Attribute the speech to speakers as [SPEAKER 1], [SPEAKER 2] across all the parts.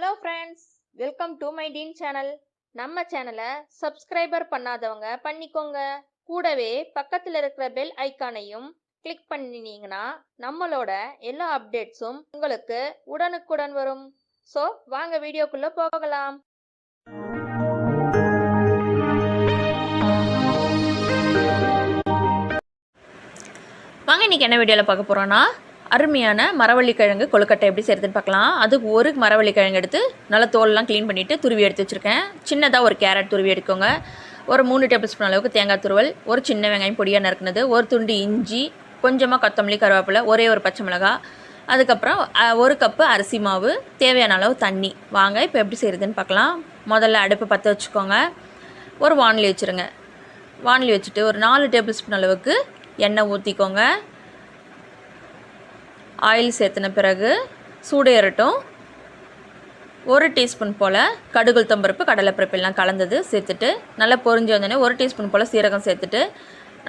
[SPEAKER 1] Hello friends, welcome to my dean channel. நம்ம சேனலை subscriber பண்ணாதவங்க பண்ணிக்கோங்க. கூடவே பக்கத்தில் இருக்கிற பெல் ஐக்கானையும் கிளிக் பண்ணினீங்கன்னா நம்மளோட எல்லா அப்டேட்ஸும் உங்களுக்கு உடனுக்குடன் வரும். ஸோ வாங்க வீடியோக்குள்ளே போகலாம். வாங்க இன்றைக்கி என்ன வீடியோவில் பார்க்க போகிறோன்னா, அருமையான மரவள்ளிக்கிழங்கு கொழுக்கட்டை எப்படி செய்கிறதுன்னு பார்க்கலாம். அதுக்கு ஒரு மரவள்ளிக்கிழங்கு எடுத்து நல்லா தோலெலாம் க்ளீன் பண்ணிவிட்டு துருவி எடுத்து வச்சுருக்கேன். சின்னதாக ஒரு கேரட் துருவி எடுக்கோங்க. ஒரு 3 டேபிள் ஸ்பூன் அளவுக்கு தேங்காய் துருவல், ஒரு சின்ன வெங்காயம் பொடியாக நறுக்குனது, ஒரு துண்டு இஞ்சி, கொஞ்சமாக கொத்தமல்லி, கருவேப்பிலை, ஒரே ஒரு பச்சை மிளகாய், அதுக்கப்புறம் 1 கப்பு அரிசி மாவு, தேவையான அளவு தண்ணி. வாங்க இப்போ எப்படி செய்கிறதுன்னு பார்க்கலாம். முதல்ல அடுப்பை பற்ற வச்சுக்கோங்க. ஒரு வாணலி வச்சுருங்க. வாணலி வச்சுட்டு ஒரு 4 டேபிள் ஸ்பூன் அளவுக்கு எண்ணெய் ஊற்றிக்கோங்க. ஆயில் சேர்த்துன பிறகு சூடு ஏறட்டும். 1 டீஸ்பூன் போல் கடுகு, உளுத்தம்பருப்பு, கடலைப்பருப்பு எல்லாம் கலந்தது சேர்த்துட்டு நல்லா பொரிஞ்சு வந்தோடனே 1 டீஸ்பூன் போல் சீரகம் சேர்த்துட்டு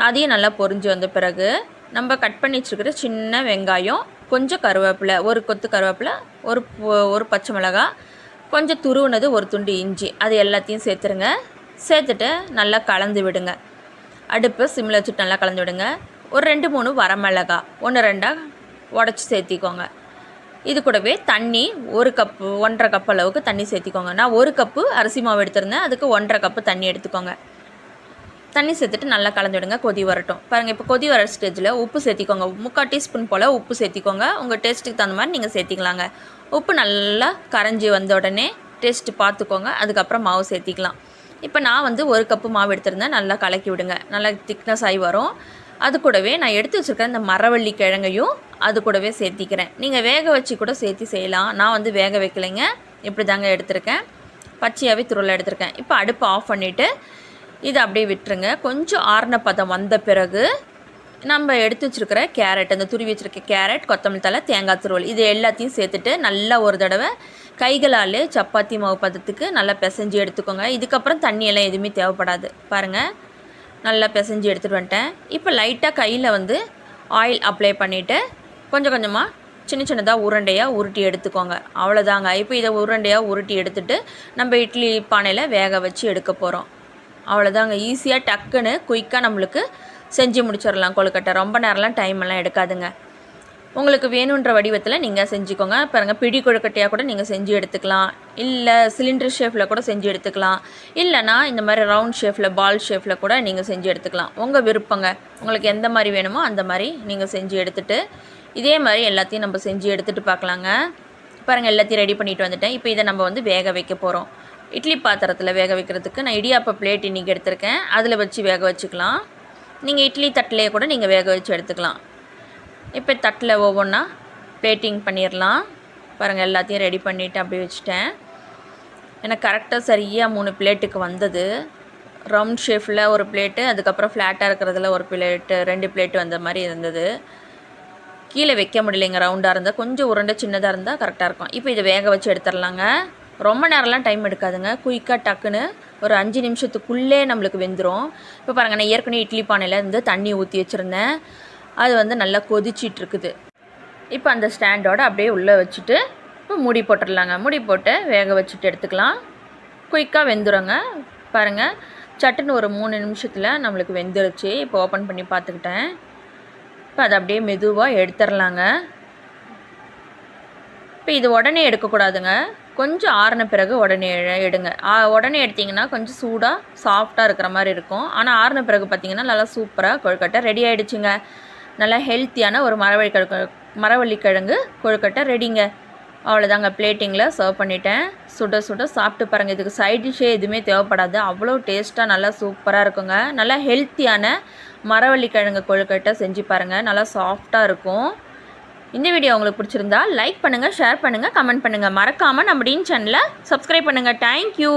[SPEAKER 1] அதையும் நல்லா பொரிஞ்சு வந்த பிறகு நம்ம கட் பண்ணி வச்சுருக்கிற சின்ன வெங்காயம், கொஞ்சம் கருவேப்பிலை, ஒரு கொத்து கருவேப்பிலை, ஒரு பச்சை மிளகாய், கொஞ்சம் துருவுனது, ஒரு துண்டு இஞ்சி, அது எல்லாத்தையும் சேர்த்துருங்க. சேர்த்துட்டு நல்லா கலந்து விடுங்க. அடுப்பு சிம்மில் வச்சுட்டு நல்லா கலந்து விடுங்க. ஒரு 2-3 வரமிளகாய் 1-2 உடச்சி சேர்த்திக்கோங்க. இது கூடவே தண்ணி 1 கப்பு 1.5 கப் அளவுக்கு தண்ணி சேர்த்திக்கோங்க. நான் 1 கப்பு அரிசி மாவு எடுத்திருந்தேன், அதுக்கு 1.5 கப்பு தண்ணி எடுத்துக்கோங்க. தண்ணி சேர்த்துட்டு நல்லா கலந்து விடுங்க. கொதி வரட்டும். பாருங்கள், இப்போ கொதி வர ஸ்டேஜில் உப்பு சேர்த்திக்கோங்க. 3/4 டீஸ்பூன் போல் உப்பு சேர்த்திக்கோங்க. உங்கள் டேஸ்ட்டுக்கு தகுந்த மாதிரி நீங்கள் சேர்த்திக்கலாங்க. உப்பு நல்லா கரைஞ்சி வந்த உடனே டேஸ்ட்டு பார்த்துக்கோங்க. அதுக்கப்புறம் மாவு சேர்த்திக்கலாம். இப்போ நான் 1 கப்பு மாவு எடுத்திருந்தேன். நல்லா கலக்கி விடுங்க. நல்லா திக்னஸ் ஆகி வரும். அது கூடவே நான் எடுத்து வச்சுருக்கேன் இந்த மரவள்ளி கிழங்கையும் அது கூடவே சேர்த்திக்கிறேன். நீங்கள் வேக வச்சு கூட சேர்த்தி செய்யலாம். நான் வேக வைக்கலைங்க, இப்படி தாங்க எடுத்திருக்கேன். பச்சையாகவே துருளை எடுத்திருக்கேன். இப்போ அடுப்பு ஆஃப் பண்ணிவிட்டு இதை அப்படியே விட்டுருங்க. கொஞ்சம் ஆறுன பதம் வந்த பிறகு நம்ம எடுத்து வச்சுருக்கிற கேரட், அந்த துருவி வச்சுருக்க கேரட், கொத்தமல்லி தழை, தேங்காய் துருவல், இது எல்லாத்தையும் சேர்த்துட்டு நல்லா ஒரு தடவை கைகளால் சப்பாத்தி மாவு பதத்துக்கு நல்லா பிசைஞ்சு எடுத்துக்கோங்க. இதுக்கப்புறம் தண்ணியெல்லாம் எதுவுமே தேவைப்படாது. பாருங்கள், நல்லா பிசைஞ்சு எடுத்துகிட்டு வந்துட்டேன். இப்போ லைட்டாக கையில் ஆயில் அப்ளை பண்ணிவிட்டு கொஞ்சம் கொஞ்சமாக சின்ன சின்னதாக உருண்டையாக உருட்டி எடுத்துக்கோங்க. அவ்வளோதாங்க. இப்போ இதை உருண்டையாக உருட்டி எடுத்துகிட்டு நம்ம இட்லி பானையில் வேக வச்சு எடுக்க போகிறோம். அவ்வளோதாங்க. ஈஸியாக டக்குன்னு குயிக்காக நம்மளுக்கு செஞ்சு முடிச்சிடலாம் கொழுக்கட்டை. ரொம்ப நேரம்லாம் டைமெல்லாம் எடுக்காதுங்க. உங்களுக்கு வேணுன்ற வடிவத்தில் நீங்கள் செஞ்சுக்கோங்க. பாருங்கள், பிடி கொழுக்கட்டையாக கூட நீங்கள் செஞ்சு எடுத்துக்கலாம். இல்லை சிலிண்டர் ஷேப்பில் கூட செஞ்சு எடுத்துக்கலாம். இல்லைனா இந்த மாதிரி ரவுண்ட் ஷேப்பில், பால் ஷேப்பில் கூட நீங்கள் செஞ்சு எடுத்துக்கலாம். உங்கள் விருப்பங்க. உங்களுக்கு எந்த மாதிரி வேணுமோ அந்த மாதிரி நீங்கள் செஞ்சு எடுத்துகிட்டு இதே மாதிரி எல்லாத்தையும் நம்ம செஞ்சு எடுத்துகிட்டு பார்க்கலாங்க. பாருங்கள், எல்லாத்தையும் ரெடி பண்ணிட்டு வந்துட்டேன். இப்போ இதை நம்ம வேக வைக்க போகிறோம். இட்லி பாத்திரத்தில் வேக வைக்கிறதுக்கு நான் இடியாப்ப பிளேட் இன்றைக்கி எடுத்திருக்கேன். அதில் வச்சு வேக வச்சுக்கலாம். நீங்கள் இட்லி தட்டிலே கூட நீங்கள் வேக வச்சு எடுத்துக்கலாம். இப்போ தட்டில் ஒவ்வொன்றா பிளேட்டிங் பண்ணிடலாம். பாருங்கள், எல்லாத்தையும் ரெடி பண்ணிவிட்டு அப்படியே வச்சுட்டேன். எனக்கு கரெக்டாக சரியாக 3 பிளேட்டுக்கு வந்தது. ரவுண்ட் ஷேப்பில் ஒரு பிளேட்டு, அதுக்கப்புறம் ஃப்ளாட்டாக இருக்கிறதுல ஒரு பிளேட்டு, 2 பிளேட்டு வந்த மாதிரி இருந்தது. கீழே வைக்க முடியலைங்க. ரவுண்டாக இருந்தால், கொஞ்சம் உருண்டை சின்னதாக இருந்தால் கரெக்டாக இருக்கும். இப்போ இதை வேக வச்சு எடுத்துடலாங்க. ரொம்ப நேரம்லாம் டைம் எடுக்காதுங்க. குயிக்காக டக்குன்னு ஒரு 5 நிமிஷத்துக்குள்ளே நம்மளுக்கு வெந்துடும். இப்போ பாருங்கள், நான் ஏற்கனவே இட்லி பானையில் தண்ணி ஊற்றி வச்சுருந்தேன். அது நல்லா கொதிச்சிட்ருக்குது. இப்போ அந்த ஸ்டாண்டோடு அப்படியே உள்ளே வச்சுட்டு இப்போ மூடி போட்டுடலாங்க. மூடி போட்டு வேக வச்சுட்டு எடுத்துக்கலாம். குயிக்காக வெந்துடுங்க. பாருங்கள், சட்டுன்னு ஒரு 3 நிமிஷத்தில் நம்மளுக்கு வெந்துருச்சு. இப்போ ஓப்பன் பண்ணி பார்த்துக்கிட்டேன். இப்போ அதை அப்படியே மெதுவாக எடுத்துடலாங்க. இப்போ இது உடனே எடுக்கக்கூடாதுங்க. கொஞ்சம் ஆறின பிறகு உடனே எடுங்க. உடனே எடுத்திங்கன்னா கொஞ்சம் சூடாக சாஃப்டாக இருக்கிற மாதிரி இருக்கும். ஆனால் ஆறின பிறகு பார்த்திங்கன்னா நல்லா சூப்பராக கொழுக்கட்டை ரெடி ஆகிடுச்சுங்க. நல்லா ஹெல்த்தியான ஒரு மரவள்ளிக்கிழங்கு கொழுக்கட்டை ரெடிங்க. அவ்வளோதாங்க. பிளேட்டிங்கில் சர்வ் பண்ணிட்டேன். சுட சுட சாப்பிட்டு பாருங்கள். இதுக்கு சைட் டிஷ்ஷே எதுவுமே தேவைப்படாது. அவ்வளோ டேஸ்ட்டாக நல்லா சூப்பராக இருக்குங்க. நல்லா ஹெல்த்தியான மரவள்ளிக்கிழங்கு கொழுக்கட்டை செஞ்சு பாருங்கள். நல்லா சாஃப்டாக இருக்கும். இந்த வீடியோ உங்களுக்கு பிடிச்சிருந்தா லைக் பண்ணுங்கள், ஷேர் பண்ணுங்கள், கமெண்ட் பண்ணுங்கள். மறக்காமல் நம்ம டீன் சேனலை சப்ஸ்கிரைப் பண்ணுங்கள். தேங்க்யூ.